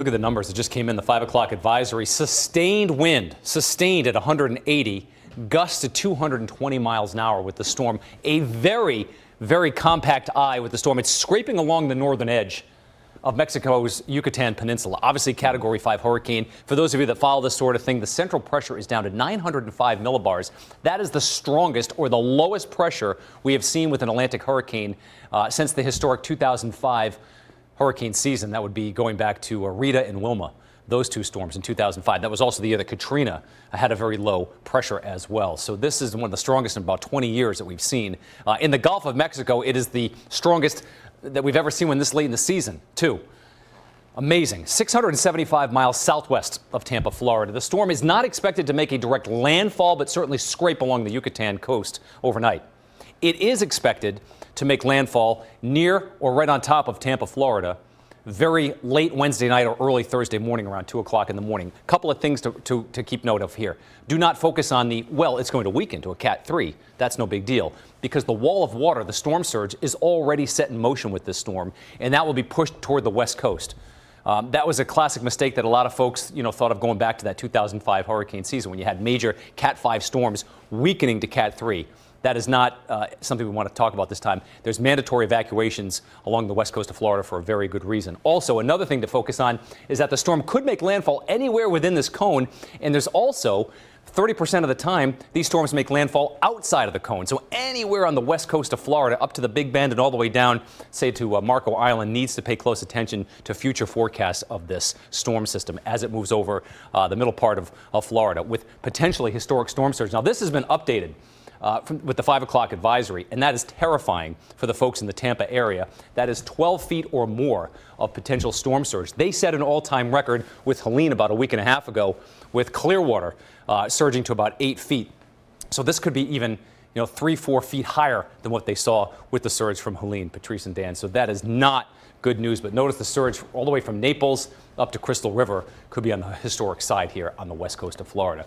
Look at the numbers that just came in. The 5 o'clock advisory. Sustained wind, sustained at 180, gusts to 220 miles an hour with the storm. A very, very compact eye with the storm. It's scraping along the northern edge of Mexico's Yucatan Peninsula. Obviously, Category 5 hurricane. For those of you that follow this sort of thing, the central pressure is down to 905 millibars. That is the strongest or the lowest pressure we have seen with an Atlantic hurricane since the historic 2005 hurricane season. That would be going back to Rita and Wilma, those two storms in 2005. That was also the year that Katrina had a very low pressure as well. So this is one of the strongest in about 20 years that we've seen. In the Gulf of Mexico, it is the strongest that we've ever seen when this late in the season, too. Amazing. 675 miles southwest of Tampa, Florida. The storm is not expected to make a direct landfall, but certainly scrape along the Yucatan coast overnight. It is expected to make landfall near or right on top of Tampa, Florida, very late Wednesday night or early Thursday morning around 2 o'clock in the morning. A couple of things to keep note of here. Do not focus on it's going to weaken to a Cat 3. That's no big deal because the wall of water, the storm surge, is already set in motion with this storm, and that will be pushed toward the west coast. That was a classic mistake that a lot of folks, thought of going back to that 2005 hurricane season when you had major Cat 5 storms weakening to Cat 3. That is not something we want to talk about this time. There's mandatory evacuations along the west coast of Florida for a very good reason. Also, another thing to focus on is that the storm could make landfall anywhere within this cone, and there's also 30% of the time these storms make landfall outside of the cone. So anywhere on the west coast of Florida up to the Big Bend and all the way down, say to Marco Island, needs to pay close attention to future forecasts of this storm system as it moves over the middle part of Florida with potentially historic storm surge. Now, this has been updated with the 5 o'clock advisory, and that is terrifying for the folks in the Tampa area. That is 12 feet or more of potential storm surge. They set an all-time record with Helene about a week and a half ago, with Clearwater surging to about 8 feet. So this could be even 3-4 feet higher than what they saw with the surge from Helene, Patrice, and Dan. So that is not good news. But notice the surge all the way from Naples up to Crystal River could be on the historic side here on the west coast of Florida.